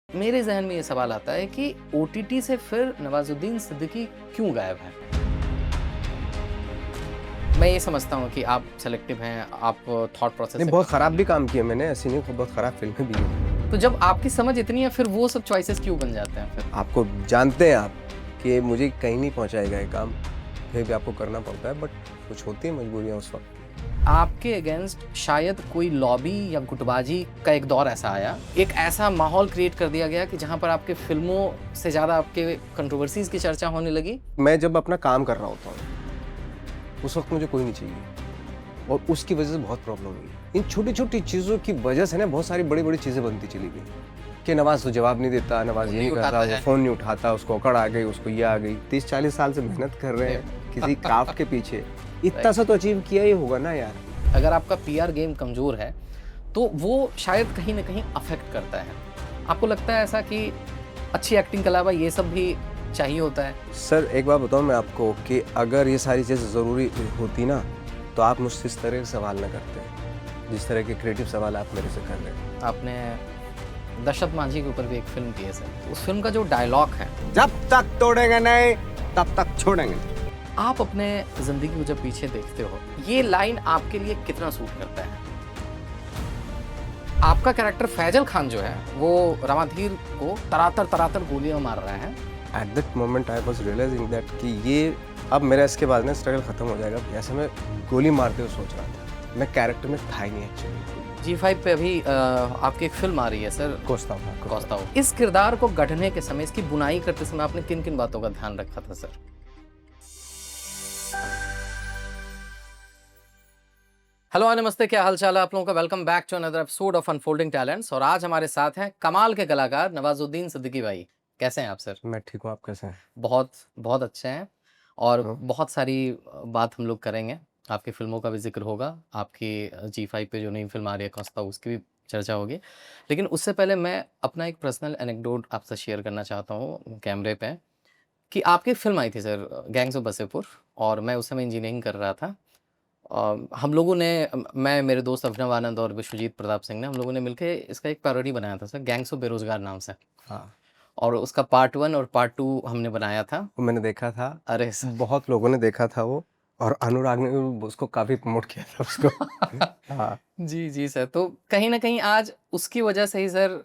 मेरे ज़हन में ये सवाल आता है कि ओटीटी से फिर नवाज़ुद्दीन सिद्दीकी क्यों गायब हैं? मैं ये समझता हूँ कि आप सेलेक्टिव हैं, आप थॉट प्रोसेस नहीं, से बहुत काम ख़राब नहीं भी काम किए मैंने, ऐसी नहीं, बहुत ख़राब फ़िल्में भी हैं। तो जब आपकी समझ इतनी है फिर वो सब चॉइसेस क्यों बन जाते हैं फिर? आपको जानते हैं आप कि मुझे कहीं नहीं पहुँचाएगा ये काम, फिर भी आपको करना पड़ता है, बट कुछ होती है मजबूरियाँ उस वक़्त। आपके अगेंस्ट शायद कोई लॉबी या गुटबाजी का एक दौर ऐसा आया, एक ऐसा माहौल क्रिएट कर दिया गया कि जहाँ पर आपके फ़िल्मों से ज़्यादा आपके कंट्रोवर्सीज़ की चर्चा होने लगी। मैं जब अपना काम कर रहा होता हूँ, उस वक़्त मुझे कोई नहीं चाहिए और उसकी वज़ह से बहुत प्रॉब्लम हुई। इन छोटी-छोटी चीज़ों की वज़ह से ना बहुत सारी बड़ी-बड़ी चीज़ें बनती चली गई कि नवाज़ तो जवाब नहीं देता, नवाज़ ये नहीं करता, वो फ़ोन नहीं उठाता, उसको अकड़ आ गई, उसको ये आ गई। 30-40 साल से मेहनत कर रहे हैं किसी क्राफ्ट के पीछे, इतना सा तो अचीव किया ही होगा ना यार। अगर आपका पीआर गेम कमज़ोर है, तो वो शायद कहीं न कहीं अफ़ेक्ट करता है। आपको लगता है ऐसा कि अच्छी एक्टिंग के अलावा ये सब भी चाहिए होता है? सर एक बात बताऊँ मैं आपको कि अगर ये सारी चीज़ें ज़रूरी होती ना, तो आप मुझसे इस तरह के सवाल ना करते, जिस तरह के क्रिएटिव सवाल आप मेरे से कर रहे हैं। आपने दशरथ मांझी के ऊपर भी एक फ़िल्म की है सर। उस फ़िल्म का जो डायलॉग है, जब तक तोड़ेंगे नहीं, तब तक छोड़ेंगे नहीं। आप अपने ज़िंदगी को जब पीछे देखते हो, ये लाइन आपके लिए कितना सूट करता है? आपका कैरेक्टर फैजल खान जो है, वो रमाधीर को तरातर-तरातर गोलियाँ मार रहा है। At that moment I was realizing that कि ये अब मेरा इसके बाद ना स्ट्रगल खत्म हो जाएगा। ऐसे मैं गोली मारते हुए सोच रहा था। मैं कैरेक्टर में था ही नहीं एक्चुअली। जी5 पे अभी आपकी एक फ़िल्म आ रही है सर, कोसता हूँ। कौस्ताव। इस किरदार को गढ़ने के समय, इसकी बुनाई करते समय आपने किन-किन बातों का ध्यान रखा था सर? हेलो, नमस्ते, क्या हाल-चाल है आप लोगों का? Welcome back to another episode of unfolding talents और आज हमारे साथ हैं कमाल के कलाकार नवाज़ुद्दीन सिद्दीकी भाई। कैसे हैं आप सर? मैं ठीक हूँ, आप कैसे हैं? बहुत, बहुत अच्छे हैं और हाँ। बहुत सारी बात हम लोग करेंगे। आपकी फ़िल्मों का भी ज़िक्र होगा, आपकी जी5 पे जो नई फ़िल्म आ रही है कौस्ता उसकी भी चर्चा होगी। लेकिन उससे पहले मैं अपना एक पर्सनल एनेक्डोट आपसे शेयर करना चाहता हूँ कैमरे पे कि आपकी एक फ़िल्म आई थी सर गैंग्स ऑफ वासेपुर और मैं उस समय इंजीनियरिंग कर रहा था। हम लोगों ने मैं, मेरे दोस्त अभिनव आनंद और विश्वजीत प्रताप सिंह ने हम लोगों ने मिलके इसका एक पैरोडी बनाया था सर गैंग्स ऑफ बेरोज़गार नाम से हाँ, और उसका पार्ट 1 और पार्ट 2 हमने बनाया था। वो मैंने देखा था, अरे सर! बहुत लोगों ने देखा था वो और अनुराग ने भी उसको काफ़ी प्रमोट किया था उसको। हाँ। जी, जी सर। तो कहीं न कहीं आज उसकी वजह से ही सर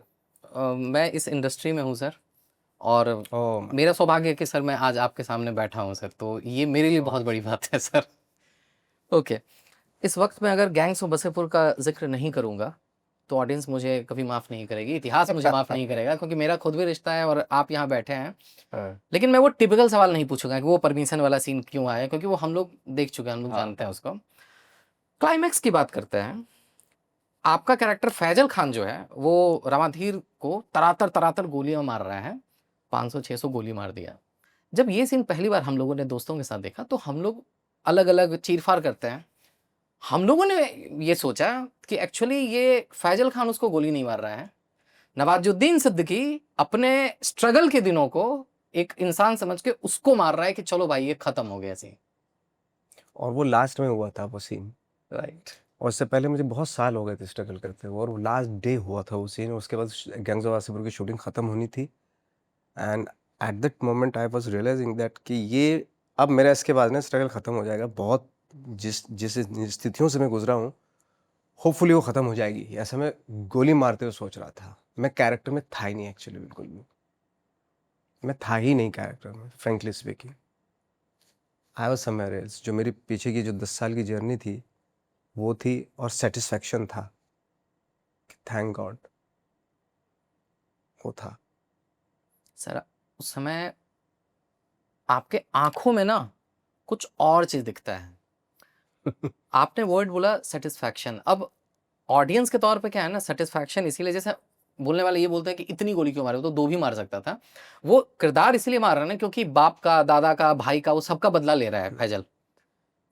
मैं इस इंडस्ट्री में हूँ सर और ओह माय मेरा सौभाग्य है कि सर मैं आज आपके सामने बैठा हूँ सर, तो ये मेरे लिए गॉड! बहुत बड़ी बात है सर। ओके, इस वक़्त मैं अगर गैंग्स ऑफ वासेपुर का ज़िक्र नहीं करूँगा, तो ऑडियंस मुझे कभी माफ़ नहीं करेगी, इतिहास मुझे माफ़ नहीं करेगा क्योंकि मेरा खुद भी रिश्ता है और आप यहाँ बैठे हैं। हाँ, लेकिन मैं वो टिपिकल सवाल नहीं पूछूँगा कि वो परमिशन वाला सीन क्यों आया क्योंकि वो हम लोग देख चुके हैं, हम लोग हाँ, जानते हैं उसको। क्लाइमैक्स की बात करते हैं। आपका कैरेक्टर फैजल खान जो है, वो रमाधीर को तरातर-तरातर गोलियाँ मार रहा है। 500-600 गोली मार दिया। जब ये सीन पहली बार हम लोगों ने दोस्तों के साथ देखा, तो हम लोग अलग-अलग चीर-फाड़ करते हैं। हम लोगों ने ये सोचा कि एक्चुअली ये फैजल खान उसको गोली नहीं मार रहा है। नवाज़ुद्दीन सिद्दीकी अपने स्ट्रगल के दिनों को एक इंसान समझ के उसको मार रहा है कि चलो भाई ये खत्म हो गया सीन। और वो लास्ट में हुआ था वो सीन। राइट। और उससे पहले मुझे बहुत साल हो गए थे स्ट्रगल करते हुए और वो लास्ट डे हुआ था वो सीन। उसके बाद गैंग्स ऑफ वासेपुर की शूटिंग खत्म होनी थी and at that moment I was realizing that कि ये अब मेरा इसके बाद ना स्ट्रगल खत्म हो जाएगा। बहुत जिस जिस स्थितियों से मैं गुजरा हूँ, होपफुली वो खत्म हो जाएगी। ऐसा मैं गोली मारते हुए सोच रहा था। मैं कैरेक्टर में था ही नहीं एक्चुअली, बिल्कुल भी। मैं था ही नहीं कैरेक्टर में, frankly speaking. I was somewhere else. जो मेरी पीछे की जो 10 साल की जर्नी थी, वो थी और सैटिस्फैक्शन था। थैंक गॉड वो था। सर उस समय आपके आँखों में ना कुछ और चीज़ दिखता है। आपने वर्ड बोला सैटिस्फैक्शन। अब ऑडियंस के तौर पे क्या है ना सैटिस्फैक्शन इसीलिए जैसे बोलने वाले ये बोलते हैं कि इतनी गोली क्यों मारे? वो तो 2 भी मार सकता था। वो किरदार इसलिए मार रहा है ना क्योंकि बाप का, दादा का, भाई का वो सबका बदला ले रहा है फैजल।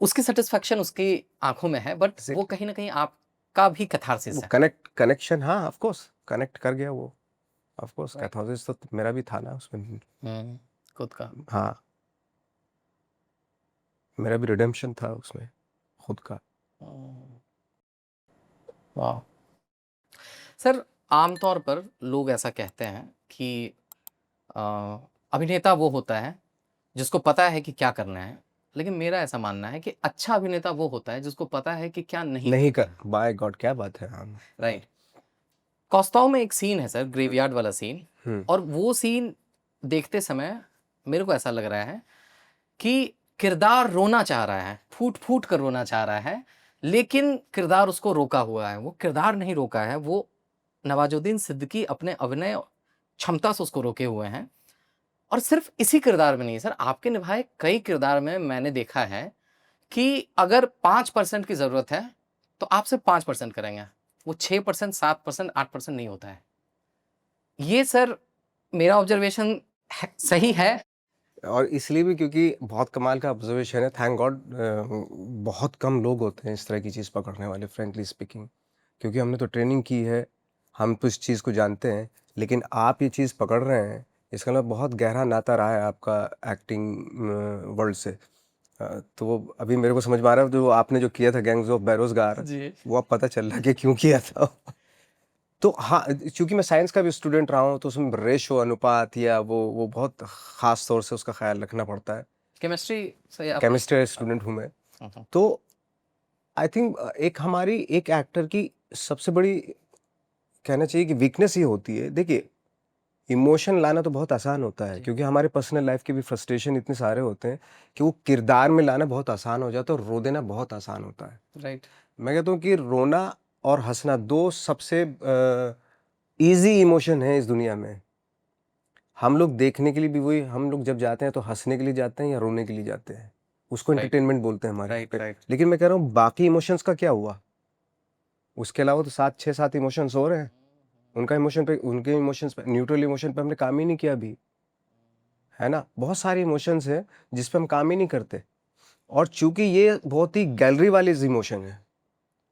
उसकी सैटिस्फैक्शन उसकी आँखों में है बट वो एग्ज़ैक्टली। कहीं न कहीं आपका भी वो कैथार्सिस है। कनेक्शन, हाँ, ऑफ़ कोर्स कनेक्ट कर गया वो। ऑफ़ कोर्स कैथार्सिस तो मेरा भी था ना उसमें। हुँ, खुद का। हाँ, मेरा भी रिडेम्पशन था उसमें, खुद का। हुँ, वाह! सर आमतौर पर लोग ऐसा कहते हैं कि अ, अभिनेता वो होता है जिसको पता है कि क्या करना है, लेकिन मेरा ऐसा मानना है कि अच्छा अभिनेता वो होता है जिसको पता है कि क्या नहीं नहीं करना कर, बाय गॉड क्या बात है। हाँ। है। राइट। कौस्ताव में एक सीन है सर, ग्रेवयार्ड वाला सीन, हम्म। और वो सीन देखते समय मेरे को ऐसा लग रहा है कि किरदार रोना चाह रहा है, फूट फूट कर रोना चाह रहा है, लेकिन किरदार उसको रोका हुआ है। वो किरदार नहीं रोका है, वो नवाजुद्दीन सिद्दीकी अपने अभिनय क्षमता से उसको रोके हुए हैं। और सिर्फ इसी किरदार में नहीं सर, आपके निभाए कई किरदार में मैंने देखा है कि अगर 5% की ज़रूरत है तो आप सिर्फ 5% करेंगे, वो 6%, 7%, 8% नहीं होता है। ये सर मेरा ऑब्जर्वेशन सही है। और इसलिए भी क्योंकि बहुत कमाल का ऑब्जर्वेशन है, थैंक गॉड बहुत कम लोग होते हैं इस तरह की चीज़ पकड़ने वाले, फ्रेंकली स्पीकिंग। क्योंकि हमने तो ट्रेनिंग की है, हम तो इस चीज़ को जानते हैं, लेकिन आप ये चीज़ पकड़ रहे हैं, इसका मतलब बहुत गहरा नाता रहा है आपका एक्टिंग वर्ल्ड से। तो वो अभी मेरे को समझ में आ रहा है, जो आपने जो किया था गैंग्स ऑफ बेरोजगार, जी। वो अब पता चल रहा है कि क्यों किया था। तो हाँ, चूंकि मैं साइंस का भी स्टूडेंट रहा हूँ, तो उसमें रेशो, अनुपात या वो बहुत खास तौर से उसका ख्याल रखना पड़ता है। केमिस्ट्री से आप केमिस्ट्री स्टूडेंट हूँ मैं। तो आई थिंक एक एक्टर की सबसे बड़ी कहना चाहिए कि वीकनेस ये होती है, देखिए इमोशन लाना तो बहुत आसान होता है, जी। क्योंकि हमारे पर्सनल लाइफ के भी फ्रस्ट्रेशन इतने सारे होते हैं कि वो किरदार में लाना बहुत आसान हो जाता है और रो देना बहुत आसान होता है। राइट। मैं कहता हूँ कि रोना और हंसना दो सबसे इजी इमोशन है इस दुनिया में। हम लोग देखने के लिए भी वही, हम लोग जब जाते हैं तो हंसने के लिए जाते हैं या रोने के लिए जाते हैं, उसको राइट। एंटरटेनमेंट बोलते हैं हमारे राइट। पे। राइट। लेकिन मैं कह रहा हूँ बाकी इमोशंस का क्या हुआ, उसके अलावा तो 7 6 7 इमोशंस और हैं, उनके इमोशंस पे, न्यूट्रल इमोशन पे हमने काम ही नहीं किया अभी, है ना। बहुत सारे इमोशंस हैं जिस पे हम काम ही नहीं करते, और चूंकि ये बहुत ही गैलरी वाली इमोशन है,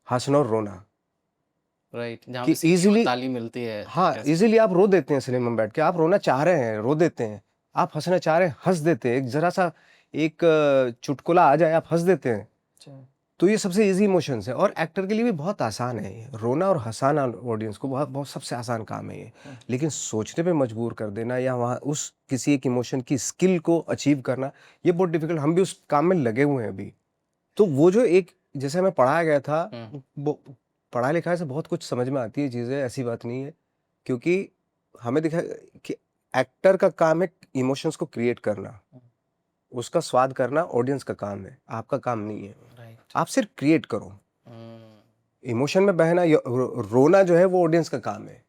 हंसना और रोना, राइट, जहाँ कि पे सीटी और इजीली, ताली मिलती है। हाँ कैसे? इजीली आप रो देते हैं सिनेमा में बैठ के, आप रोना चाह रहे हैं रो देते हैं, आप हंसना चाह रहे हैं हंस देते हैं, एक जरा सा एक चुटकुला आ जाए आप हंस देते हैं। अच्छा। तो ये सबसे इजी इमोशंस है, और एक्टर के लिए भी बहुत आसान है ये, रोना और हंसाना ऑडियंस को बहुत बहुत सबसे आसान काम है ये। लेकिन सोचने पे मजबूर कर देना या वहाँ उस किसी एक इमोशन की स्किल को अचीव करना, ये बहुत डिफिकल्ट, हम भी उस काम में लगे हुए हैं अभी। तो वो जो एक जैसे हमें पढ़ाया गया था, वो पढ़ाई लिखाई से बहुत कुछ समझ में आती है चीज़ें, ऐसी बात नहीं है। क्योंकि हमें दिखा कि एक्टर का काम है इमोशंस को क्रिएट करना, उसका स्वाद करना ऑडियंस का काम है, आपका काम नहीं है। राइट। आप सिर्फ क्रिएट करो, इमोशन में बहना या रोना जो है वो ऑडियंस का काम है।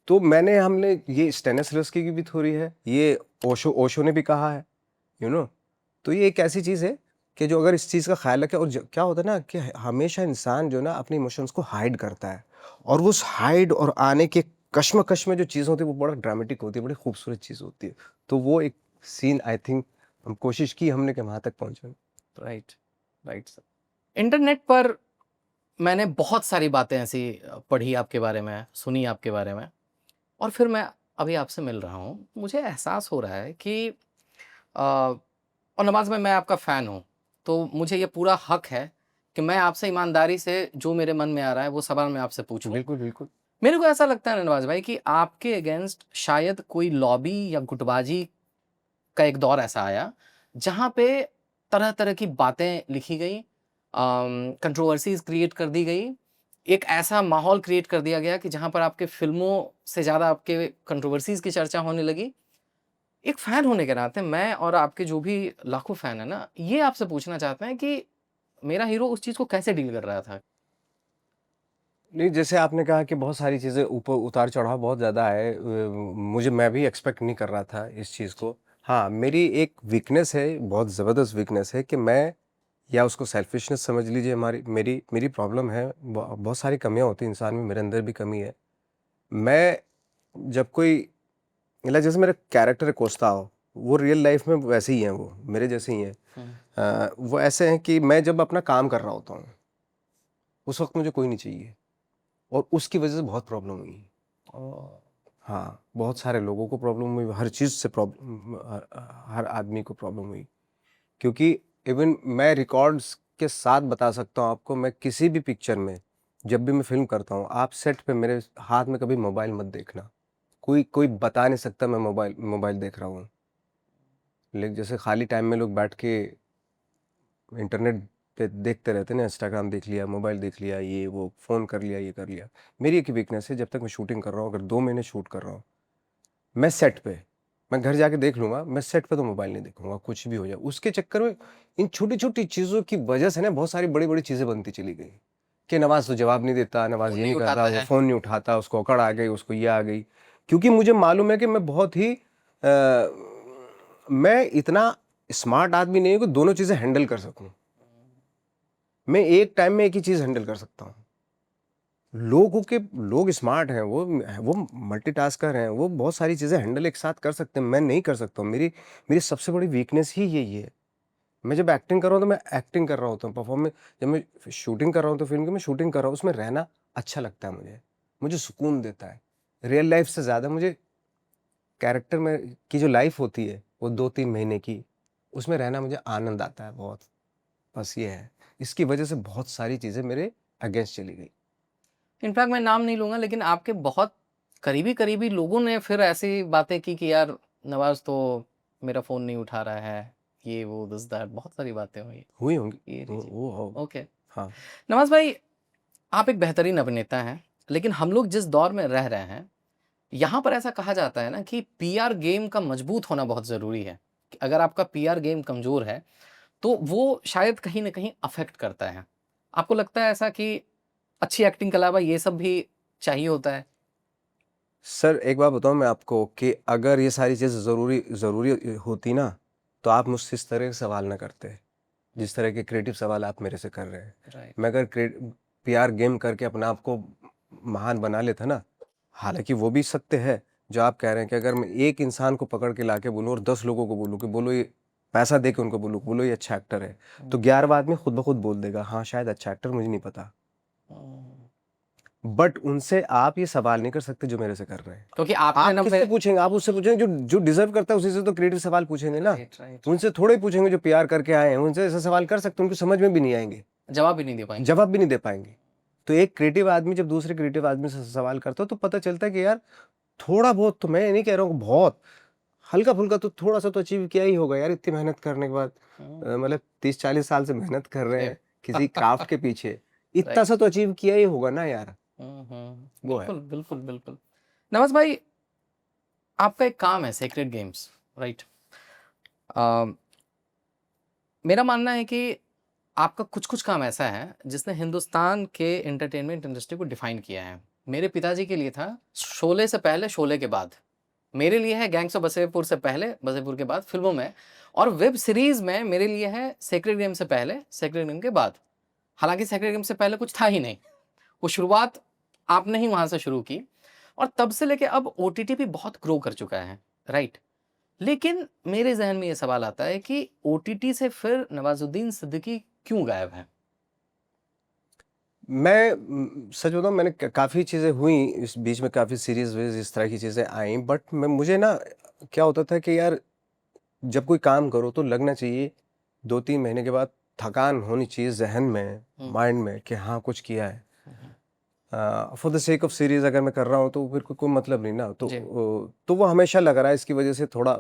तो हमने ये स्टेनिस्लॉवस्की की भी थ्योरी है, ये ओशो ने भी कहा है, तो ये एक ऐसी चीज़ है कि जो अगर इस चीज़ का ख्याल रखे, और क्या होता है ना कि हमेशा इंसान जो ना अपने इमोशंस को हाइड करता है, और वो उस हाइड और आने के कश्मकश में जो चीज़ होती है वो बड़ा ड्रामेटिक होती है, बड़ी खूबसूरत चीज़ होती है। तो वो एक सीन आई थिंक हम कोशिश की हमने कि वहाँ तक पहुँचे। राइट। Right sir. इंटरनेट पर मैंने बहुत सारी बातें ऐसी पढ़ी आपके बारे में, सुनी आपके बारे में, और फिर मैं अभी आपसे मिल रहा हूँ, मुझे एहसास हो रहा है कि और नमाज में मैं आपका फ़ैन हूँ, तो मुझे ये पूरा हक है कि मैं आपसे ईमानदारी से जो मेरे मन में आ रहा है वो सवाल मैं आपसे पूछूँ। बिल्कुल बिल्कुल। मेरे को ऐसा लगता है नवाज़ भाई कि आपके अगेंस्ट शायद कोई लॉबी या गुटबाजी का एक दौर ऐसा आया, जहाँ पे तरह-तरह की बातें लिखी गई, कंट्रोवर्सीज़ क्रिएट कर दी गई, एक ऐसा माहौल क्रिएट कर दिया गया कि जहाँ पर आपके फ़िल्मों से ज़्यादा आपके कंट्रोवर्सीज़ की चर्चा होने लगी। एक फ़ैन होने के नाते मैं और आपके जो भी लाखों फ़ैन हैं ना, ये आपसे पूछना चाहते हैं कि मेरा हीरो उस चीज़ को कैसे डील कर रहा था? नहीं, जैसे आपने कहा कि बहुत सारी चीज़ें ऊपर उतार-चढ़ाव बहुत ज़्यादा है, मैं भी एक्सपेक्ट नहीं कर रहा था इस चीज़ को। हाँ, मेरी एक वीकनेस है, बहुत ज़बरदस्त वीकनेस है कि मैं, या उसको सेल्फिशनेस समझ लीजिए, हमारी मेरी मेरी प्रॉब्लम है, बहुत सारी कमियाँ होती हैं इंसान में, मेरे अंदर भी कमी है। मैं जब कोई, मतलब जैसे मेरा कैरेक्टर है कोस्ताव, वो रियल लाइफ़ में वैसे ही हैं, वो मेरे जैसे ही हैं। वो ऐसे हैं कि मैं जब अपना काम कर रहा होता हूँ, उस वक़्त मुझे कोई नहीं चाहिए, और उसकी वजह से बहुत प्रॉब्लम हुई। हाँ, बहुत सारे लोगों को प्रॉब्लम हुई, हर चीज़ से प्रॉब्लम, हर आदमी को प्रॉब्लम हुई। क्योंकि इवन मैं रिकॉर्ड्स के साथ बता सकता हूँ आपको, मैं किसी भी पिक्चर में जब भी मैं फ़िल्म करता हूँ, आप सेट पे मेरे हाथ में कभी मोबाइल मत देखना। कोई बता नहीं सकता मैं मोबाइल देख रहा हूँ। लेकिन जैसे खाली टाइम में लोग बैठ के इंटरनेट पे देखते रहते हैं ना, इंस्टाग्राम देख लिया, मोबाइल देख लिया, ये वो, फ़ोन कर लिया, ये कर लिया। मेरी एक वीकनेस है, जब तक मैं शूटिंग कर रहा हूँ, अगर 2 महीने शूट कर रहा हूँ, मैं सेट पे, मैं घर जाके देख लूँगा, मैं सेट पे तो मोबाइल नहीं देखूँगा, कुछ भी हो जाए। उसके चक्कर में इन छोटी-छोटी चीज़ों की वजह से ना बहुत सारी बड़ी-बड़ी चीज़ें बनती चली गई, कि नवाज़ तो जवाब नहीं देता, नवाज़ फ़ोन ये नहीं नहीं करता, उठाता वो है। फ़ोन नहीं उठाता, उसको अकड़ आ गई, उसको ये आ गई। क्योंकि मुझे मालूम है कि मैं बहुत ही मैं इतना स्मार्ट आदमी नहीं हूँ कि दोनों चीज़ें हैंडल कर सकूँ। मैं एक टाइम में एक ही चीज़ हैंडल कर सकता हूँ। लोग स्मार्ट हैं, वो मल्टीटास्कर हैं, वो बहुत सारी चीज़ें हैंडल एक साथ कर सकते हैं, मैं नहीं कर सकता हूँ। मेरी मेरी सबसे बड़ी वीकनेस ही यही है। मैं जब एक्टिंग कर रहा हूँ तो मैं एक्टिंग कर रहा होता हूँ, जब मैं शूटिंग कर रहा हूँ तो फ़िल्म की मैं शूटिंग कर रहा हूँ, उसमें रहना अच्छा लगता है मुझे। मुझे सुकून देता है। रियल लाइफ़ से ज़्यादा मुझे कैरेक्टर में की जो लाइफ़ होती है, वो 2-3 महीने की, उसमें रहना मुझे आनंद आता है बहुत। बस ये है। इसकी वजह से बहुत सारी चीज़ें मेरे अगेंस्ट चली गई। इनफैक्ट मैं नाम नहीं लूँगा, लेकिन आपके बहुत करीबी-करीबी लोगों ने फिर ऐसी बातें की कि यार नवाज़ तो मेरा फ़ोन नहीं उठा रहा है, ये वो दिस दैट बहुत सारी बातें हुई। हुई होंगी। ये वो लीजिए। वो हो ओके। हाँ। नवाज़ भाई, आप एक बेहतरीन अभिनेता हैं, लेकिन हम लोग जिस दौर में रह रहे हैं, यहाँ पर ऐसा कहा जाता है ना कि पीआर गेम का मजबूत होना बहुत ज़रूरी है। कि अगर आपका पीआर गेम कमज़ोर है, तो वो शायद कहीं न कहीं अफ़ेक्ट करता है। आपको लगता है ऐसा कि अच्छी एक्टिंग के अलावा ये सब भी चाहिए होता है? सर एक बात बताऊँ मैं आपको कि अगर ये सारी चीज़ें ज़रूरी ज़रूरी होती ना, तो आप मुझसे इस तरह के सवाल ना करते, जिस तरह के क्रिएटिव सवाल आप मेरे से कर रहे हैं। राइट। मैं अगर पीआर गेम करके अपने आप को महान बना लेता ना, हालाँकि वो भी सत्य है, जो आप कह रहे हैं कि अगर मैं एक इंसान को पकड़ के लाके बोलूँ और 10 लोगों को बोलूँ कि बोलो ये पैसा दे के उनको बोलो ये अच्छा एक्टर है, तो 11वाँ आदमी खुद ब खुद बोल देगा, हाँ, शायद अच्छा एक्टर मुझे नहीं पता। हुँ। बट उनसे आप ये सवाल नहीं कर सकते जो मेरे से कर रहे हैं। क्योंकि आपने आप ना किससे फिर पूछेंगे? आप उससे पूछेंगे जो डिज़र्व करता है उसी से तो क्रिएटिव सवाल पूछेंगे ना। राइट, राइट, उनसे राइट। थोड़े ही पूछेंगे जो पीआर करके आए हैं, उनसे ऐसा सवाल कर सकते हैं, उनको समझ में भी नहीं आएँगे, जवाब भी नहीं दे पाएँगे। जवाब भी नहीं दे पाएँगे। तो एक क्रिएटिव आदमी जब दूसरे क्रिएटिव आदमी से सवाल करता है तो पता चलता है कि यार थोड़ा बहुत तो मैं ये नहीं कह रहा हूँ बहुत, हल्का-फुल्का तो थोड़ा-सा तो अचीव किया ही होगा यार इतनी मेहनत करने के बाद। हुँ। मतलब 30-40 साल से मेहनत कर रहे अरे! हैं किसी क्राफ्ट के पीछे, इतना राइट। सा तो अचीव किया ही होगा ना यार, हुँ, हुँ। वो है। बिल्कुल, बिल्कुल, बिल्कुल। नवाज़ भाई, आपका एक काम है सेक्रेड गेम्स, राइट? अ, मेरा मानना है कि आपका कुछ-कुछ काम ऐसा है, जिसने हिंदुस्तान के एंटरटेनमेंट इंडस्ट्री को डिफ़ाइन किया है। मेरे पिताजी के लिए था शोले से पहले, शोले के बाद। मेरे लिए है गैंग्स ऑफ वासेपुर से पहले, वासेपुर के बाद फ़िल्मों में, और वेब सीरीज़ में मेरे लिए है सेक्रेड गेम से पहले, सेक्रेड गेम के बाद। हालाँकि सेक्रेड गेम से पहले कुछ था ही नहीं। वो शुरुआत आपने ही वहाँ से शुरू की, और तब से लेके अब ओटीटी भी बहुत ग्रो कर चुका है, राइट? लेकिन मेरे ज़हन में ये सवाल आता है कि ओटीटी से फिर नवाज़ुद्दीन सिद्दीकी क्यों गायब हैं? मैं सच बताऊँ मैंने काफ़ी चीज़ें हुई इस बीच में, काफ़ी सीरीज़ वीरीज़ इस तरह की चीज़ें आई, बट मैं मुझे ना क्या होता था कि यार जब कोई काम करो तो लगना चाहिए 2-3 महीने के बाद थकान होनी चाहिए ज़हन में, हुँ, माइंड में कि हाँ, कुछ किया है। हुँ, हुँ। For the sake of series अगर मैं कर रहा हूँ तो फिर कोई मतलब नहीं ना, जी। तो वो हमेशा लग रहा है इसकी वजह से थोड़ा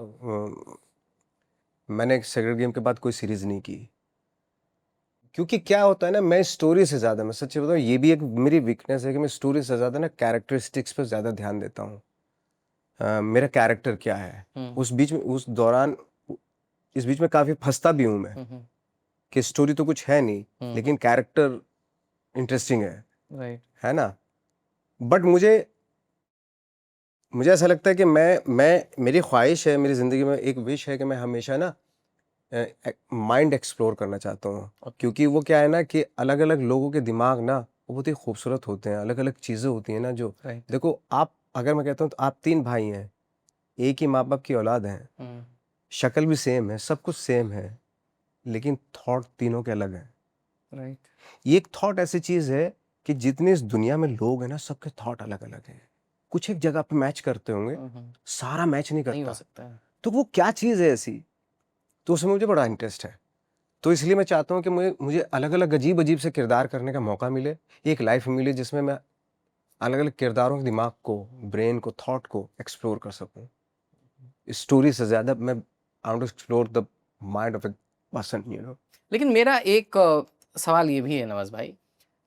मैंने सेक्रेड गेम के बाद कोई सीरीज़ नहीं की। क्योंकि क्या होता है ना, मैं स्टोरी से ज़्यादा, मैं सच्ची बताऊँ ये भी एक मेरी वीकनेस है कि मैं स्टोरी से ज़्यादा ना कैरेक्टरिस्टिक्स पे ज़्यादा ध्यान देता हूँ। मेरा कैरेक्टर क्या है? हुँ, उस बीच में उस दौरान उ इस बीच में काफ़ी फँसता भी हूँ मैं, हुँ, हुँ, कि स्टोरी तो कुछ है नहीं, हुँ, हुँ। लेकिन कैरेक्टर इंटरेस्टिंग राइट। है ना? बट मुझे मुझे ऐसा लगता है कि मैं मेरी ख्वाहिश है, मेरी ज़िंदगी में एक विश है कि मैं हमेशा ना माइंड एक्सप्लोर करना चाहता हूँ। ओके। क्योंकि वो क्या है ना कि अलग-अलग लोगों के दिमाग ना वो बहुत ही खूबसूरत होते हैं, अलग-अलग चीज़ें होती हैं ना जो राइट। देखो आप, अगर मैं कहता हूँ तो आप 3 भाई हैं, एक ही माँ-बाप की औलाद हैं, हुँ, शक्ल भी सेम है, सब कुछ सेम है, लेकिन थॉट तीनों के अलग हैं। राइट। ये एक थॉट ऐसी चीज़ है कि जितने इस दुनिया में लोग हैं ना, सबके थॉट अलग-अलग हैं। कुछ एक जगह पे मैच करते होंगे, हुँ, हुँ। सारा मैच नहीं नहीं हो करता। सकता है। तो वो क्या चीज़ है ऐसी? तो उसमें मुझे बड़ा इंटरेस्ट है। तो इसलिए मैं चाहता हूँ कि मुझे मुझे अलग-अलग अजीब-अजीब से किरदार करने का मौका मिले। एक लाइफ़ मिले जिसमें मैं अलग-अलग किरदारों के दिमाग को, ब्रेन को, थॉट को एक्सप्लोर कर सकूँ। स्टोरी से ज़्यादा मैं I want to explore the mind of a person, you know. लेकिन मेरा एक सवाल ये भी है नवाज़ भाई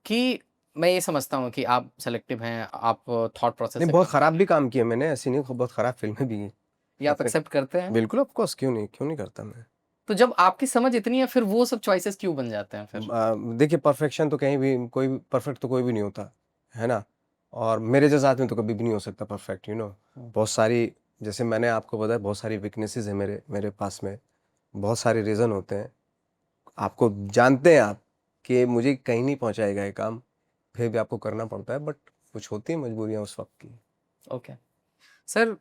कि मैं ये समझता हूँ कि आप सेलेक्टिव हैं, आप थॉट प्रोसेस नहीं, से बहुत काम खराब करते भी हैं। काम किए मैंने, ऐसी नहीं, बहुत खराब फ़िल्में भी ये आप अपने एक्सेप्ट करते हैं? बिल्कुल ऑफ़ कोर्स, क्यों नहीं करता मैं। तो जब आपकी समझ इतनी है फिर वो सब चॉइसेस क्यों बन जाते हैं फिर? देखिए परफेक्शन तो कहीं भी कोई भी परफेक्ट तो कोई भी नहीं होता, है ना? और मेरे जैसा आदमी तो कभी भी नहीं हो सकता परफेक्ट, यू नो। हुँ। बहुत सारी, जैसे मैंने आपको बताया, बहुत सारी वीकनेसेस है मेरे मेरे पास में, बहुत सारे रीज़न होते हैं। आपको जानते हैं आप कि मुझे कहीं नहीं पहुँचाएगा ये काम, फिर भी आपको करना पड़ता है, बट कुछ होती हैं मजबूरियाँ उस वक़्त की। ओके। सर,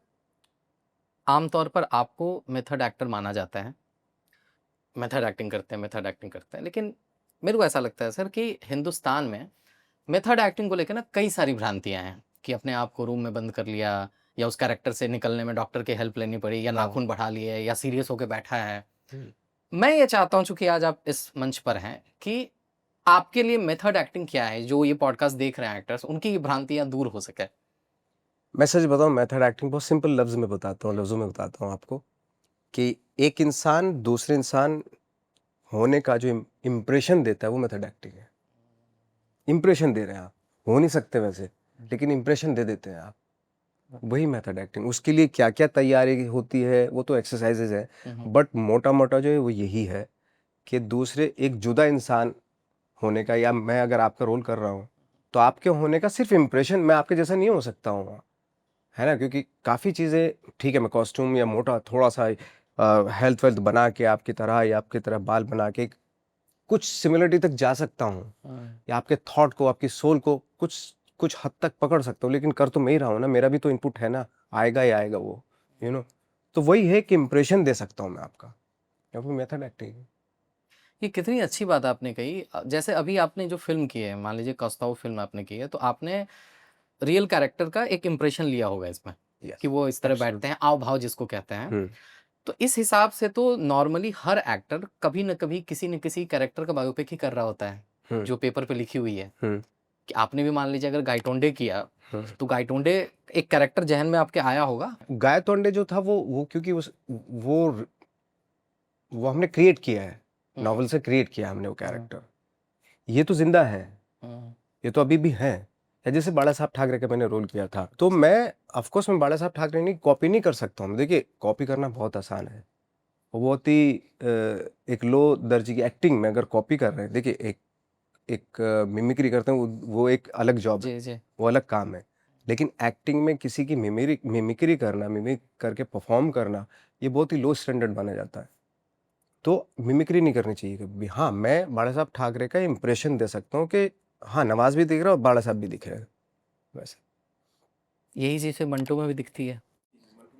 आमतौर पर आपको मेथड एक्टर माना जाता है। मेथड एक्टिंग करते हैं। लेकिन मेरे को ऐसा लगता है सर कि हिंदुस्तान में मेथड एक्टिंग को लेके ना कई सारी भ्रांतियाँ हैं कि अपने आप को रूम में बंद कर लिया या उस कैरेक्टर से निकलने में डॉक्टर की हेल्प लेनी पड़ी या हाँ। नाखून बढ़ा लिए या सीरियस होके बैठा है। हुँ। मैं ये चाहता हूँ चूँकि आज आप इस मंच पर हैं कि आपके लिए मेथड एक्टिंग क्या है? जो ये पॉडकास्ट देख रहे हैं एक्टर्स उनकी ये भ्रांतियाँ दूर हो सके। मैं सच बताऊँ, मेथड एक्टिंग बहुत सिंपल लफ्ज़ों में बताता हूँ आपको कि एक इंसान दूसरे इंसान होने का जो इम्प्रेशन देता है वो मेथड एक्टिंग है। इम्प्रेशन दे रहे हैं आप, हो नहीं सकते वैसे, लेकिन इम्प्रेशन दे देते हैं आप, वही मेथड एक्टिंग। उसके लिए क्या-क्या तैयारी होती है वो तो एक्सरसाइज़ेज़ है, हुँ, हुँ। बट मोटा-मोटा जो है वो यही है कि दूसरे एक जुदा इंसान होने का, या मैं अगर आपका रोल कर रहा हूँ, तो आपके होने का सिर्फ़ इम्प्रेशन, मैं आपके जैसा नहीं हो सकता हूँ वहाँ, है ना? क्योंकि काफ़ी चीज़ें, ठीक है, मैं कॉस्ट्यूम या मोटा थोड़ा-सा हेल्थ-वेल्थ बना के आपकी तरह या आपकी तरह बाल बना के कुछ सिमिलरिटी तक जा सकता हूँ, हुँ। या आपके थॉट को, आपकी सोल को कुछ कुछ हद तक पकड़ सकता हूँ, लेकिन कर तो मैं ही रहा हूँ ना, मेरा भी तो इनपुट है ना, आएगा ही आएगा वो, यू नो। तो वही है कि इम्प्रेशन दे सकता हूँ मैं आपका, या फिर मेथड एक्टिंग है। ये कितनी अच्छी बात आपने कही। जैसे अभी आपने जो फ़िल्म की है, मान लीजिए कौस्ताव फ़िल्म आपने की है, तो आपने रियल कैरेक्टर का एक इम्प्रेशन लिया होगा इसमें, कि यस, वो इस तरह बैठते एब्सोल्यूटली। हैं, आव-भाव जिसको कहते हैं। हुँ, तो इस हिसाब से तो नॉर्मली हर एक्टर कभी न कभी किसी न किसी कैरेक्टर का बायोपिक ही कर रहा होता है, हुँ, जो पेपर पे लिखी हुई है। हुँ, कि आपने भी मान लीजिए अगर गाइटोंडे किया, हुँ। तो गाइटोंडे एक कैरेक्टर ज़हन में आपके आया होगा? गाय तोंडे जो था वो क्योंकि वो हमने क्रिएट किया है, हुँ, नॉवेल से क्रिएट किया हमने वो हुँ, कैरेक्टर। ये तो ज़िंदा है। हुँ, ये तो अभी भी हैं। या जैसे बाला साहब ठाकरे का मैंने रोल किया था, तो मैं ऑफ़ कोर्स मैं बाला साहब ठाकरे नहीं कॉपी नहीं कर सकता हूँ। देखिए, कॉपी करना बहुत आसान है। वो बहुत ही एक लो दर्जे की एक्टिंग में अगर कॉपी कर रहे हैं, देखिए एक एक मिमिक्री करते हैं, वो एक अलग जॉब है, जी, जी। वो अलग काम है। लेकिन एक्टिंग में किसी की मिमिक्री करना, मिमिक करके परफ़ॉर्म करना, ये बहुत ही लो स्टैंडर्ड माना जाता है। तो मिमिक्री नहीं करनी चाहिए कभी भी। हाँ, मैं बाला साहब ठाकरे का इंप्रेशन दे सकता हूँ कि हाँ, नवाज़ भी दिख रहा है और बाला साहब भी दिख रहे हैं, वैसे। यही चीज़ फिर मंटो में भी दिखती है,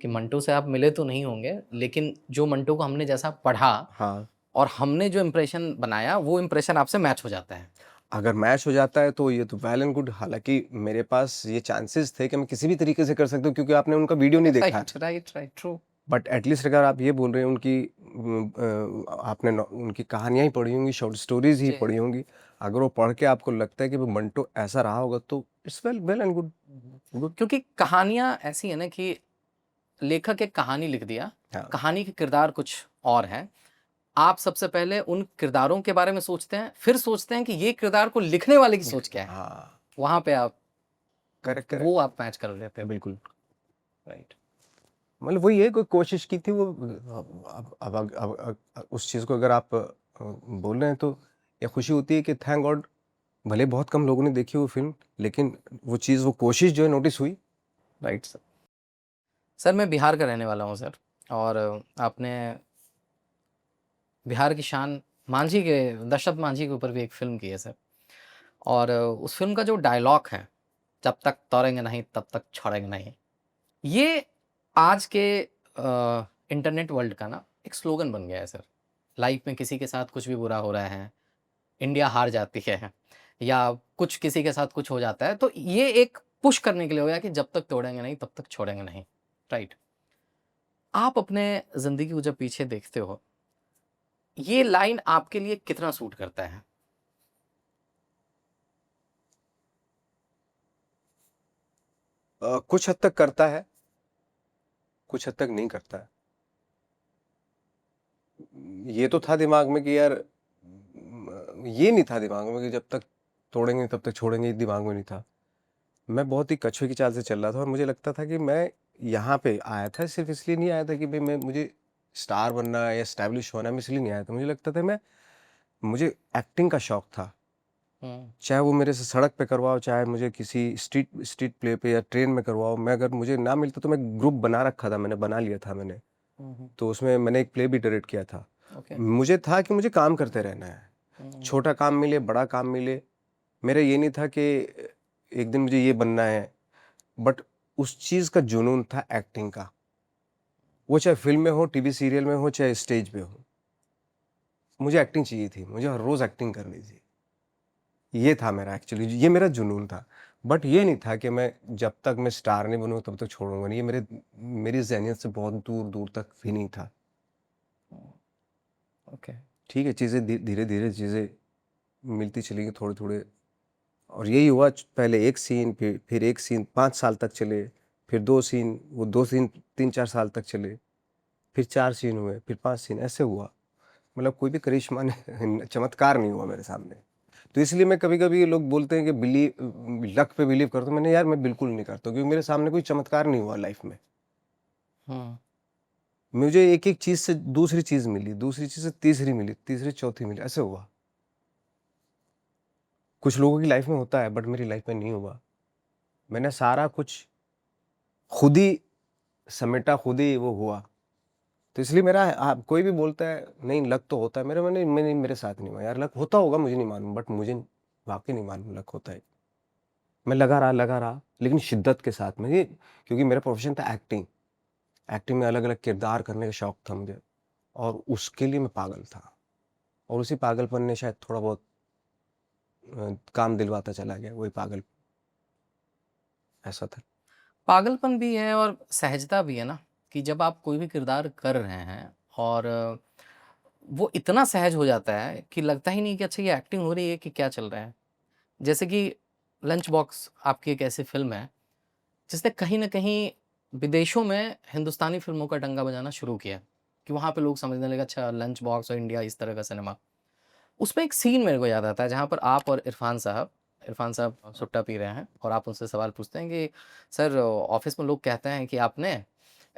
कि मंटो से आप मिले तो नहीं होंगे, लेकिन जो मंटो को हमने जैसा पढ़ा हाँ, और हमने जो इम्प्रेशन बनाया, वो इम्प्रेशन आपसे मैच हो जाता है। अगर मैच हो जाता है तो ये तो वेल एंड गुड, हालाँकि मेरे पास ये चांसेस थे कि मैं किसी भी तरीके से कर सकता हूँ, क्योंकि आपने उनका वीडियो नहीं देखा है। Right, right, right, true. But at least अगर आप ये बोल रहे हैं उनकी आपने उनकी कहानियाँ ही पढ़ी होंगी, शॉर्ट स्टोरीज ही जी। पढ़ी होंगी, अगर वो पढ़ के आपको लगता है कि वो मंटो ऐसा रहा होगा, तो it's well well and good. Good. क्योंकि कहानियाँ ऐसी है ना कि लेखक एक कहानी लिख दिया, हाँ, कहानी के किरदार कुछ और हैं। आप सबसे पहले उन किरदारों के बारे में सोचते हैं, फिर सोचते हैं कि ये किरदार को लिखने वाले की सोच क्या है? हाँ, वहाँ पे आप करेक्ट करेक्ट, वो आप मैच कर लेते हैं, बिल्कुल। राइट। मतलब वही है, कोई कोशिश की थी वो, उस चीज़ को अगर आप बोल रहे हैं, तो ये खुशी होती है कि थैंक गॉड, भले बहुत कम लोगों ने देखी वो फ़िल्म, लेकिन वो चीज़, वो कोशिश जो है नोटिस हुई। Right sir. सर मैं बिहार का रहने वाला हूँ सर और आपने बिहार की शान मांझी के दशरथ मांझी के ऊपर भी एक फ़िल्म की है सर और उस फ़िल्म का जो डायलॉग है, जब तक तोड़ेंगे नहीं तब तक छोड़ेंगे नहीं। ये आज के इंटरनेट वर्ल्ड का ना एक स्लोगन बन गया है सर। लाइफ़ में किसी के साथ कुछ भी बुरा हो रहा है, इंडिया हार जाती है या कुछ किसी के साथ कुछ हो जाता है, तो ये एक पुश करने के लिए हो गया कि जब तक तोड़ेंगे नहीं तब तक छोड़ेंगे नहीं, राइट? आप अपने ज़िंदगी को जब पीछे देखते हो, ये लाइन आपके लिए कितना सूट करता है? कुछ हद तक करता है, कुछ हद तक नहीं करता है। ये तो था दिमाग में कि यार ये नहीं था दिमाग में कि जब तक तोड़ेंगे तब तक छोड़ेंगे, दिमाग में नहीं था। मैं बहुत ही कछुए की चाल से चल रहा था और मुझे लगता था कि मैं यहाँ पे आया था सिर्फ इसलिए नहीं आया था कि भाई मैं मुझे स्टार बनना है या एस्टैब्लिश होना है, मैं इसलिए नहीं आया था। मुझे लगता था मुझे एक्टिंग का शौक था, चाहे वो मेरे से सड़क पे करवाओ, चाहे मुझे किसी स्ट्रीट स्ट्रीट प्ले पे या ट्रेन में करवाओ। मैं अगर मुझे ना मिलता तो मैं ग्रुप बना रखा था, मैंने बना लिया था मैंने, तो उसमें मैंने एक प्ले भी डायरेक्ट किया था। ओके। मुझे था कि मुझे काम करते रहना है, छोटा काम मिले बड़ा काम मिले। मेरा ये नहीं था कि एक दिन मुझे ये बनना है, बट उस चीज़ का जुनून था एक्टिंग का। वो चाहे फिल्म में हो, टीवी सीरियल में हो, चाहे स्टेज पे हो, मुझे एक्टिंग चाहिए थी, मुझे हर रोज़ एक्टिंग करनी थी। ये था मेरा एक्चुअली, ये मेरा जुनून था। बट ये नहीं था कि मैं जब तक मैं स्टार नहीं बनूँ तब तक छोड़ूँगा नहीं। ये मेरी ज़हनियत से बहुत दूर-दूर तक भी नहीं था। ओके। ठीक है, चीज़ें धीरे-धीरे चीज़ें मिलती चली गई थोड़े-थोड़े, और यही हुआ। पहले 1 सीन, फिर 1 सीन 5 साल तक चले, फिर 2 सीन, वो 2 सीन 3-4 साल तक चले, फिर 4 सीन हुए, फिर 5 सीन, ऐसे हुआ। मतलब कोई भी करिश्मा नहीं चमत्कार नहीं हुआ मेरे सामने। तो इसलिए मैं कभी-कभी, लोग बोलते हैं कि लक पे बिलीव करता हूँ। मैंने यार मैं बिल्कुल नहीं करता, क्योंकि मेरे सामने कोई चमत्कार नहीं हुआ लाइफ में। मुझे एक-एक चीज़ से दूसरी चीज़ मिली, दूसरी चीज़ से तीसरी मिली, तीसरी चौथी मिली, ऐसे हुआ। कुछ लोगों की लाइफ में होता है, बट मेरी लाइफ में नहीं हुआ। मैंने सारा कुछ खुद ही समेटा, खुद ही वो हुआ। तो इसलिए मेरा कोई भी बोलता है नहीं लक तो होता है, मेरे साथ नहीं हुआ यार। लक होता होगा, मुझे नहीं मालूम, बट मुझे वाक़ई नहीं मालूम लक होता है। मैं लगा रहा, लेकिन शिद्दत के साथ में, ये क्योंकि मेरा प्रोफ़ेशन था एक्टिंग। एक्टिंग में अलग-अलग किरदार करने का शौक था मुझे, और उसके लिए मैं पागल था, और उसी पागलपन ने शायद थोड़ा बहुत काम दिलवाता चला गया, वही पागल, ऐसा था। पागलपन भी है और सहजता भी है ना, कि जब आप कोई भी किरदार कर रहे हैं और वो इतना सहज हो जाता है कि लगता ही नहीं कि अच्छा ये एक्टिंग हो रही है कि क्या चल रहा है। जैसे कि लंच बॉक्स आपकी एक ऐसी फ़िल्म है, जिसने कहीं न कहीं विदेशों में हिंदुस्तानी फ़िल्मों का डंका बजाना शुरू किया, कि वहाँ पे लोग समझने लगे अच्छा लंच बॉक्स और इंडिया इस तरह का सिनेमा। उसमें एक सीन मेरे को याद आता है जहाँ पर आप और इरफान साहब सुट्टा पी रहे हैं और आप उनसे सवाल पूछते हैं कि सर ऑफ़िस में लोग कहते हैं कि आपने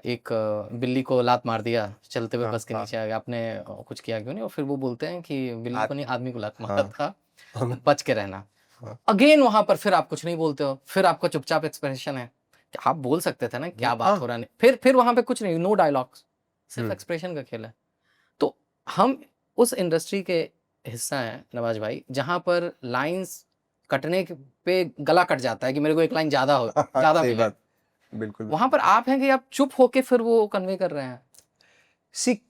एक बिल्ली को लात मार दिया, चलते हुए हाँ, बस के हाँ। नीचे आ गया, आपने कुछ किया क्यों नहीं? और फिर वो बोलते हैं कि बिल्ली को आद नहीं आदमी को लात मारा हाँ, था, हाँ, बच के रहना। हाँ। अगेन वहाँ पर फिर आप कुछ नहीं बोलते हो, फिर आपका चुपचाप एक्सप्रेशन है। कि आप बोल सकते थे ना क्या बात हाँ। हो रहा है? फिर वहाँ पे कुछ नहीं, नो डायलॉग्स, सिर्फ़ हुँ। एक्सप्रेशन का खेल है। तो हम उस इंडस्ट्री के हिस्सा हैं नवाज़ भाई, जहाँ पर लाइन्स कटने के पे गला कट जाता है कि मेरे को एक लाइन ज़्यादा सही मिले। बात। बिल्कुल, वहाँ बिल्कुल। पर आप हैं कि आप चुप होके फिर वो कन्वे कर रहे हैं।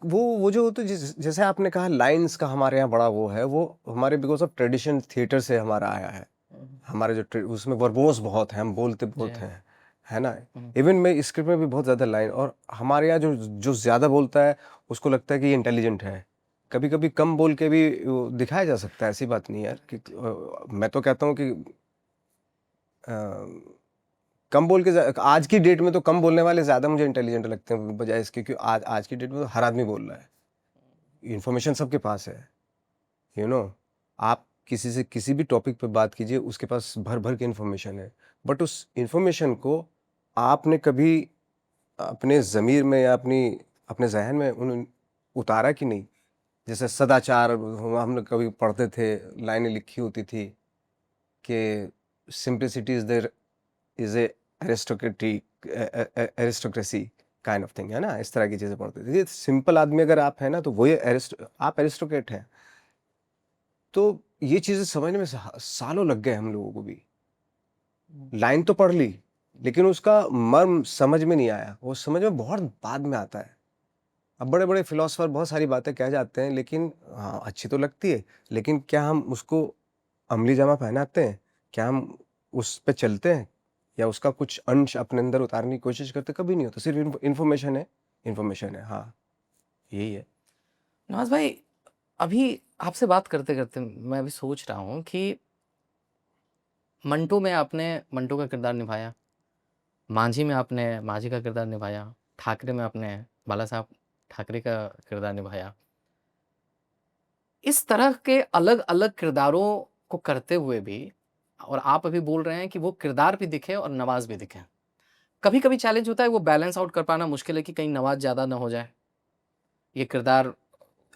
वो जो तो जैसे आपने कहा लाइन्स का हमारे यहाँ बड़ा वो है, वो हमारे बिकॉज़ ऑफ ट्रेडिशन थिएटर से हमारा आया है। हमारे जो उसमें वर्बोस बहुत हैं, हम बोलते जी। बहुत हैं, है ना? हुँ। इवन मैं स्क्रिप्ट में भी बहुत ज़्यादा लाइन, और हमारे यहाँ जो जो ज़्यादा बोलता है उसको लगता है कि ये इंटेलिजेंट है। कभी-कभी कम बोल के भी वो दिखाया जा सकता है, ऐसी बात नहीं है यार कि मैं तो कहता हूँ कि अ, कम बोल के आज की डेट में तो कम बोलने वाले ज़्यादा मुझे इंटेलिजेंट लगते हैं बजाय इसके, क्योंकि आज आज की डेट में तो हर आदमी बोल रहा है। इन्फॉर्मेशन सबके पास है, यू नो आप किसी से किसी भी टॉपिक पे बात कीजिए, उसके पास भर-भर के इन्फॉर्मेशन है। बट उस इन्फॉर्मेशन को आपने कभी अपने ज़मीर में या अपने ज़हन में उतारा कि नहीं? जैसे सदाचार हम लोग कभी पढ़ते थे, लाइनें लिखी होती थी कि simplicity is a aristocracy kind of thing, है ना? इस तरह की चीज़ें पढ़ते थे। ये सिंपल आदमी अगर आप हैं ना, तो वही आप एरिस्टोक्रेट हैं। तो ये चीज़ें समझने में सालों लग गए हम लोगों को भी। लाइन तो पढ़ ली, लेकिन उसका मर्म समझ में नहीं आया। वो समझ में बहुत बाद में आता है। अब बड़े-बड़े फिलॉसफर बहुत सारी बातें कह जाते हैं, लेकिन हाँ, अच्छी तो लगती है, लेकिन क्या हम उसको अमली जामा पहनाते हैं? क्या हम उस पे चलते हैं? या उसका कुछ अंश अपने अंदर उतारने की कोशिश करते हैं? कभी नहीं होता। सिर्फ़ इन्फॉर्मेशन है, हाँ, यही है। नवाज़ भाई, अभी आपसे बात करते-करते मैं अभी सोच रहा हूँ कि मंटो में आपने मंटो का किरदार निभाया, मांझी में आपने मांझी का किरदार निभाया, ठाकरे में आपने बाला साहब ठाकरे का किरदार निभाया। इस तरह के अलग-अलग किरदारों को करते हुए भी और आप अभी बोल रहे हैं कि वो किरदार भी दिखे और नवाज़ भी दिखे। कभी-कभी चैलेंज होता है वो बैलेंस आउट कर पाना मुश्किल है कि कहीं नवाज़ ज़्यादा ना हो जाए। ये किरदार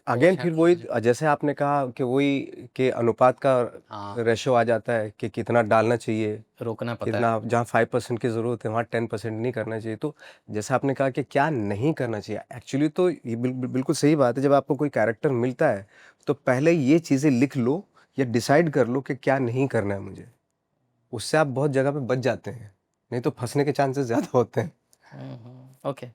अगेन ओवरशैडो फिर ना वही हो जाए। जैसे आपने कहा कि वही के अनुपात का हाँ, रेशो आ जाता है कि कितना डालना चाहिए, रोकना पता है। कितना जहाँ 5% की ज़रूरत है वहाँ 10% नहीं करना चाहिए। तो जैसे आपने कहा कि क्या नहीं करना चाहिए, एक्चुअली तो ये बिल्कुल सही बात है। जब आपको कोई कैरेक्टर मिलता है तो पहले ये चीज़ें लिख लो या डिसाइड कर लो कि क्या नहीं करना है मुझे। उससे आप बहुत जगह पे बच जाते हैं, नहीं तो फँसने के चांसेस ज़्यादा होते हैं। ओके।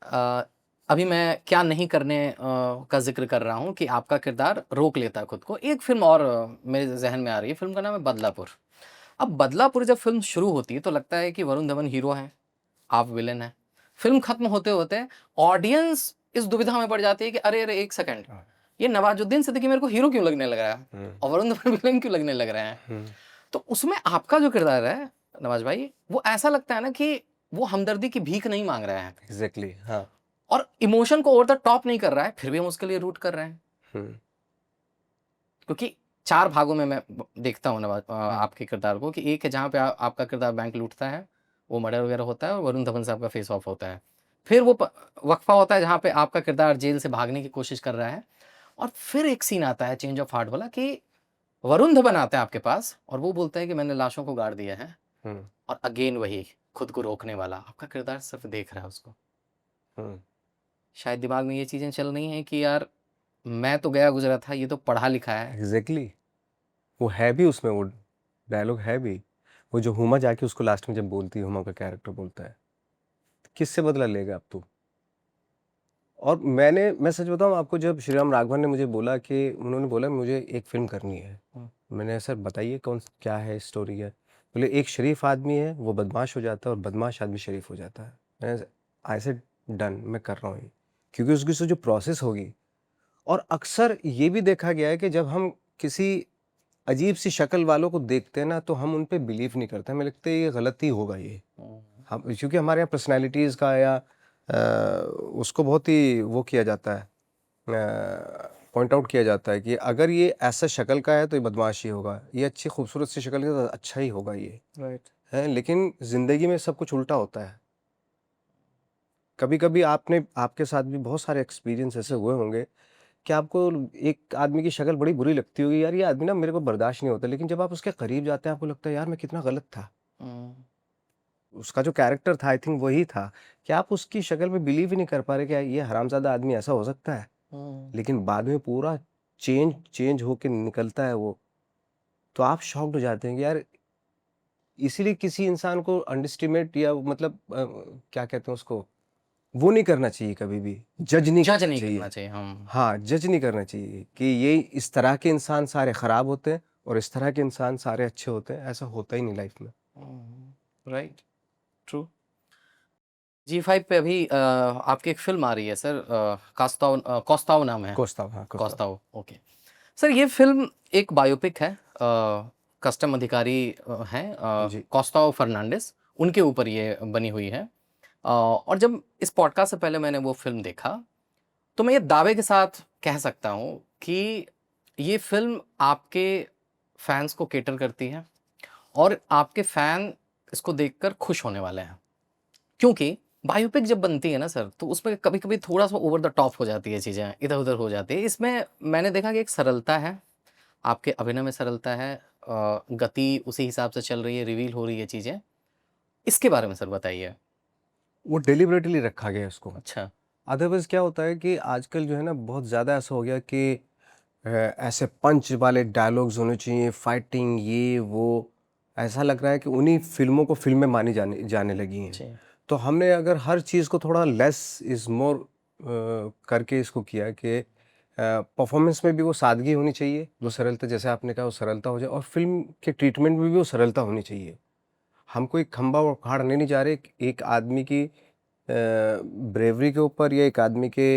अ, अभी मैं क्या नहीं करने का ज़िक्र कर रहा हूँ कि आपका किरदार रोक लेता है खुद को। एक फ़िल्म और मेरे ज़हन में आ रही है, फ़िल्म का नाम है बदलापुर। अब बदलापुर जब फ़िल्म शुरू होती है तो लगता है कि वरुण धवन हीरो हैं, आप विलेन हैं। फ़िल्म खत्म होते-होते ऑडियंस इस दुविधा में पड़ जाती है कि अरे, अरे! 1 सेकंड, हाँ। ये नवाज़ुद्दीन सिद्दीकी मेरे को हीरो क्यों लगने लग रहा है हुँ, और वरुण धवन विलेन क्यों लगने लग रहे हैं? हुँ। तो उसमें आपका जो किरदार है नवाज़ भाई, वो ऐसा लगता है ना कि वो हमदर्दी की भीख नहीं माँग रहा है एग्ज़ैक्टली हाँ। और इमोशन को ओवर द टॉप नहीं कर रहा है, फिर भी हम उसके लिए रूट कर रहे हैं। हुँ, क्योंकि 4 भागों में मैं देखता हूँ आपके किरदार को कि एक है जहाँ पे आपका किरदार बैंक लूटता है, वो मर्डर वगैरह होता है और वरुण धवन साहब का फेस ऑफ होता है। फिर वो वक्फा होता है जहाँ पे आपका किरदार जेल से भागने की कोशिश कर रहा है और फिर एक सीन आता है चेंज ऑफ हार्ट वाला कि वरुण धवन आता है आपके पास और वो बोलता है कि मैंने लाशों को गाड़ दिया है हुँ, और अगेन वही खुद को रोकने वाला आपका किरदार सिर्फ देख रहा है उसको। हुँ। शायद दिमाग में ये चीज़ें चल रही हैं कि यार मैं तो गया गुजरा था, ये तो पढ़ा लिखा है। एग्ज़ैक्टली वो है भी उसमें, वो डायलॉग है भी। वो जो हुमा जाके उसको लास्ट में जब बोलती है, हुमा का कैरेक्टर बोलता है, किससे बदला लेगा अब तू? और मैं सच बताऊँ आपको, जब श्रीराम राघवन ने मुझे बोला कि उन्होंने बोला मुझे एक फ़िल्म करनी है। हुँ, मैंने सर बताइए क्या है स्टोरी है? बोले एक शरीफ आदमी है, वो बदमाश हो जाता है और बदमाश आदमी शरीफ हो जाता है। मैंने आई सेड डन, मैं कर रहा हूँ ये। क्योंकि उसकी जो प्रोसेस होगी, और अक्सर ये भी देखा गया है कि जब हम किसी अजीब-सी शक्ल वालों को देखते हैं ना, तो हम उन पे बिलीव नहीं करते। हमें लगता है ये गलत ही होगा ये। हुँ, हम क्योंकि हमारे यहाँ पर्सनैलिटीज़ का या उसको बहुत ही वो किया जाता है, पॉइंट आउट किया जाता है कि अगर ये ऐसा शक्ल का है तो ये बदमाश ही होगा। ये अच्छी खूबसूरत सी शक्ल है तो अच्छा ही होगा ये। राइट। हैं, लेकिन ज़िंदगी में सब कुछ उल्टा होता है। कभी-कभी आपके साथ भी बहुत सारे एक्सपीरियंस ऐसे हुए होंगे कि आपको एक आदमी की शक्ल बड़ी बुरी लगती होगी, यार ये आदमी ना मेरे को बर्दाश्त नहीं होता, लेकिन जब आप उसके करीब जाते हैं आपको लगता है यार मैं कितना गलत था। हुँ, उसका जो कैरेक्टर था आई थिंक वही था कि आप उसकी शक्ल पे बिलीव ही नहीं कर पा रहे कि ये हरामज़ादा आदमी ऐसा हो सकता है। हुँ, लेकिन बाद में पूरा चेंज चेंज होके निकलता है वो, तो आप शॉक्ड हो जाते हैं कि यार इसीलिए किसी इंसान को अंडरएस्टिमेट या मतलब क्या कहते हैं उसको, वो नहीं करना चाहिए कभी भी, जज नहीं जज करना नहीं करना चाहिए। चाहिए हम। हाँ, जज नहीं करना चाहिए कि ये इस तरह के इंसान सारे खराब होते हैं और इस तरह के इंसान सारे अच्छे होते हैं, ऐसा होता ही नहीं लाइफ में। Right, true. जी5 पे अभी आपकी एक फ़िल्म आ रही है सर कोस्ताव नाम है। कोस्ताव, हाँ, कोस्ताव। कोस्ताव, ओके। सर ये फ़िल्म एक बायोपिक है कस्टम अधिकारी हैं जी। कोस्ताव फर्नांडिस, उनके ऊपर ये बनी हुई है। और जब इस पॉडकास्ट से पहले मैंने वो फ़िल्म देखा, तो मैं ये दावे के साथ कह सकता हूँ कि ये फ़िल्म आपके फैन्स को कैटर करती है और आपके फ़ैन इसको देखकर खुश होने वाले हैं। क्योंकि बायोपिक जब बनती है ना सर, तो उसमें कभी-कभी थोड़ा-सा ओवर द टॉप हो जाती है चीज़ें, इधर-उधर हो जाती है। इसमें मैंने देखा कि एक सरलता है, आपके अभिनय में सरलता है गति उसी हिसाब से चल रही है, रिवील हो रही है चीज़ें। इसके बारे में सर बताइए? वो डेलिबरेटली रखा गया है उसको। अच्छा। अदरवाइज़ क्या होता है कि आजकल जो है ना बहुत ज़्यादा ऐसा हो गया कि ऐसे पंच वाले डायलॉग्स होने चाहिए, फाइटिंग ये वो, ऐसा लग रहा है कि उन्हीं फ़िल्मों को फ़िल्में मानी जाने जाने लगी हैं। जी। तो हमने अगर हर चीज़ को थोड़ा लेस इज़ मोर करके इसको किया कि परफ़ॉर्मेंस में भी वो सादगी होनी चाहिए, वो सरलता, जैसे आपने कहा वो सरलता हो जाए, और फ़िल्म के ट्रीटमेंट में भी वो सरलता होनी चाहिए। हम कोई खंभा उखाड़ने नहीं जा रहे एक आदमी की ब्रेवरी के ऊपर या एक आदमी के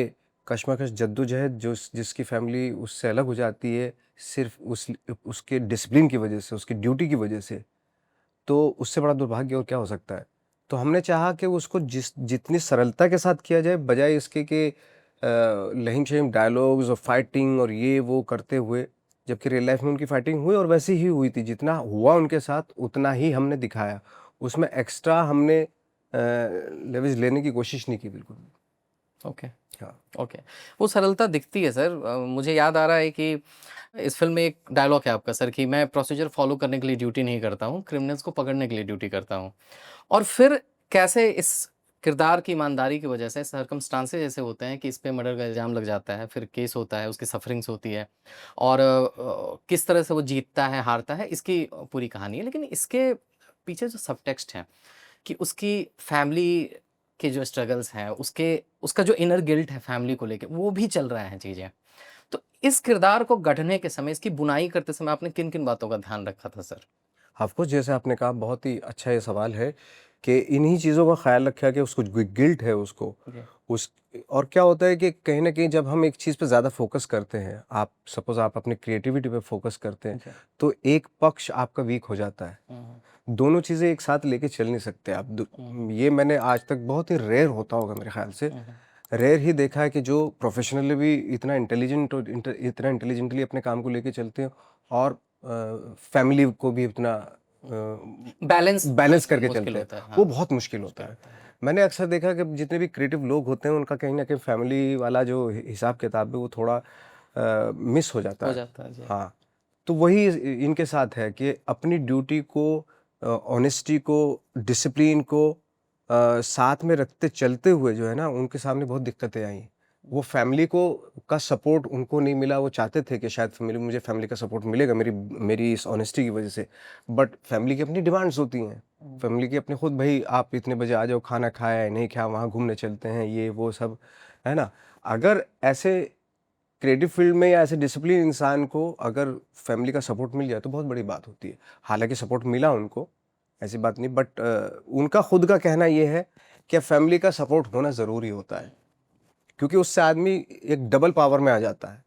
कशमकश जद्दोजहद जिसकी फैमिली उससे अलग हो जाती है सिर्फ उसके डिसिप्लिन की वजह से, उसकी ड्यूटी की वजह से, तो उससे बड़ा दुर्भाग्य और क्या हो सकता है। तो हमने चाहा कि उसको जितनी सरलता के साथ किया जाए, बजाय इसके कि लहिम शहीम डायलॉग्स और फाइटिंग और ये वो करते हुए, जबकि रियल लाइफ में उनकी फाइटिंग हुई और वैसी ही हुई थी, जितना हुआ उनके साथ उतना ही हमने दिखाया। उसमें एक्स्ट्रा हमने लेवरेज लेने की कोशिश नहीं की बिल्कुल भी। ओके, हाँ। ओके। वो सरलता दिखती है सर। मुझे याद आ रहा है कि इस फ़िल्म में एक डायलॉग है आपका सर कि मैं प्रोसीजर फ़ॉलो करने के लिए ड्यूटी नहीं करता हूँ, क्रिमिनल्स को पकड़ने के लिए ड्यूटी करता हूँ। और फिर कैसे इस किरदार की ईमानदारी की वजह से सर्कमस्टांसेस ऐसे होते हैं कि इस पे मर्डर का इल्ज़ाम लग जाता है, फिर केस होता है, उसकी सफ़रिंग्स होती है और किस तरह से वो जीतता है, हारता है, इसकी पूरी कहानी है। लेकिन इसके पीछे जो सबटेक्स्ट है कि उसकी फैमिली के जो स्ट्रगल्स हैं, उसका जो इनर गिल्ट है फैमिली को लेके, वो भी चल रहा है चीज़ें। तो इस किरदार को गढ़ने के समय, इसकी बुनाई करते समय आपने किन-किन बातों का ध्यान रखा था सर? ऑफकोर्स जैसे आपने कहा, बहुत ही अच्छा ये सवाल है कि इन्हीं चीज़ों का ख्याल रखा कि उसको गिल्ट है उसको जी। उस और क्या होता है कि कहीं ना कहीं जब हम एक चीज़ पे ज़्यादा फोकस करते हैं, आप सपोज आप अपनी क्रिएटिविटी पे फोकस करते हैं, जी। तो एक पक्ष आपका वीक हो जाता है। हुँ, दोनों चीज़ें एक साथ लेके चल नहीं सकते आप। ये मैंने आज तक, बहुत ही रेयर होता होगा मेरे ख्याल से, हुँ, रेयर ही देखा है कि जो प्रोफेशनली भी इतना इंटेलिजेंट और इतना इंटेलिजेंटली अपने काम को लेके चलते हैं और फैमिली को भी इतना बैलेंस बैलेंस करके मुश्किल चलते हैं, होता है। वो हाँ, बहुत मुश्किल होता मुश्किल है। होता है। मैंने अक्सर देखा कि जितने भी क्रिएटिव लोग होते हैं, उनका कहीं न कहीं फैमिली वाला जो हिसाब किताब है वो थोड़ा मिस हो जाता हो है। जाता है, जी। हाँ, तो वही इनके साथ है कि अपनी ड्यूटी को, ऑनेस्टी को, डिसिप्लिन को साथ में रखते चलते हुए जो है ना, उनके सामने बहुत दिक्कतें आईं। वो फैमिली को का सपोर्ट उनको नहीं मिला। वो चाहते थे कि शायद मुझे फैमिली का सपोर्ट मिलेगा मेरी मेरी इस ऑनेस्टी की वजह से, बट फैमिली की अपनी डिमांड्स होती हैं। फैमिली की अपनी खुद, भाई आप इतने बजे आ जाओ, खाना खाया है नहीं खाया, वहाँ घूमने चलते हैं, ये वो सब, है ना? अगर ऐसे क्रिएटिव फील्ड में या ऐसे डिसिप्लिन इंसान को अगर फैमिली का सपोर्ट मिल जाए तो बहुत बड़ी बात होती है। हालाँकि सपोर्ट मिला उनको, ऐसी बात नहीं, बट उनका खुद का कहना ये है कि फैमिली का सपोर्ट होना ज़रूरी होता है, क्योंकि उससे आदमी एक डबल पावर में आ जाता है।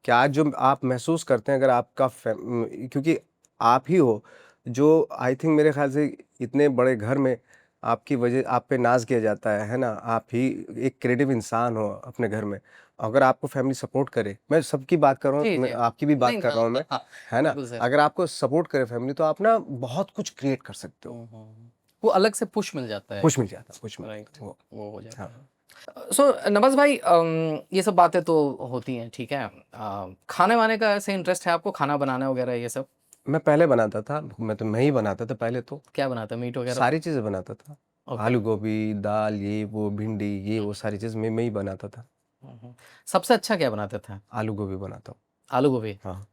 कि आज जो आप महसूस करते हैं, अगर आपका क्योंकि आप ही हो जो, आई थिंक मेरे ख्याल से इतने बड़े घर में आपकी वजह, आप पे नाज किया जाता है ना? आप ही एक क्रिएटिव इंसान हो अपने घर में। अगर आपको फैमिली सपोर्ट करे, मैं सबकी बात कर रहा हूँ, जी, मैं जी। आपकी भी बात नहीं, कर हाँ, रहा हूँ मैं, हाँ, है ना? बिल्कुल सर। अगर आपको सपोर्ट करे फैमिली, तो आप ना बहुत कुछ क्रिएट कर सकते हो। वो अलग से पुश मिल जाता है। खुश मिल जाता, खुश मिल राइट, जाता, वो। वो हो जाता हाँ। है। सो नवाज़ भाई, ये सब बातें तो होती हैं, ठीक है। खाने-वाने का ऐसे इंटरेस्ट है आपको, खाना बनाना वगैरह ये सब? मैं पहले बनाता था, मैं ही बनाता था पहले तो। क्या बनाते हैं, मीट वगैरह? सारी चीज़ें बनाता था। ओके। आलू गोभी, दाल, ये वो, भिंडी, ये वो सारी चीज़ मैं ही बनाता था। सबसे अच्छा क्या बनाते थे? आलू गोभी बनाता हूँ। आलू गोभी? हाँ,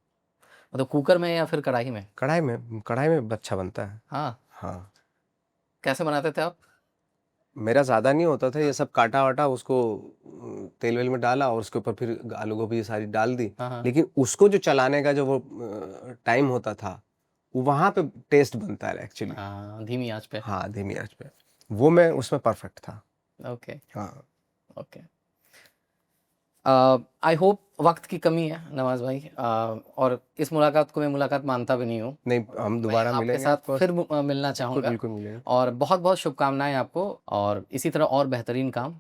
मतलब कुकर में या फिर कढ़ाई में? कढ़ाई में अच्छा बनता है। हाँ, हाँ, कैसे बनाते थे आप? मेरा ज़्यादा नहीं होता था, ये सब काटा-वाटा उसको तेल-वेल में डाला और उसके ऊपर फिर आलू गोभी ये सारी डाल दी। हाँ, हाँ। लेकिन उसको जो चलाने का जो वो टाइम होता था, वहाँ पे टेस्ट बनता है एक्चुअली। धीमी आँच पे। हाँ, धीमी आँच पे। वो मैं उसमें परफेक्ट था। ओके, हाँ, ओके। आई होप वक़्त की कमी है नवाज़ भाई, और इस मुलाकात को मैं मुलाकात मानता भी नहीं हूँ। नहीं, हम मैं दोबारा आपके मिलेंगे साथ ऑफ कोर्स। फिर मिलना बिल्कुल, चाहूँगा बिल्कुल मिलेंगे। और बहुत-बहुत शुभकामनाएँ आपको और इसी तरह और बेहतरीन काम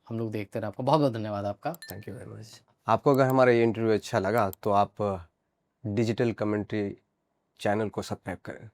हम लोग देखते रहें आपको। बहुत-बहुत धन्यवाद आपका। Thank you very much. आपको अगर हमारा ये इंटरव्यू अच्छा लगा तो आप डिजिटल कमेंट्री चैनल को सब्सक्राइब करें।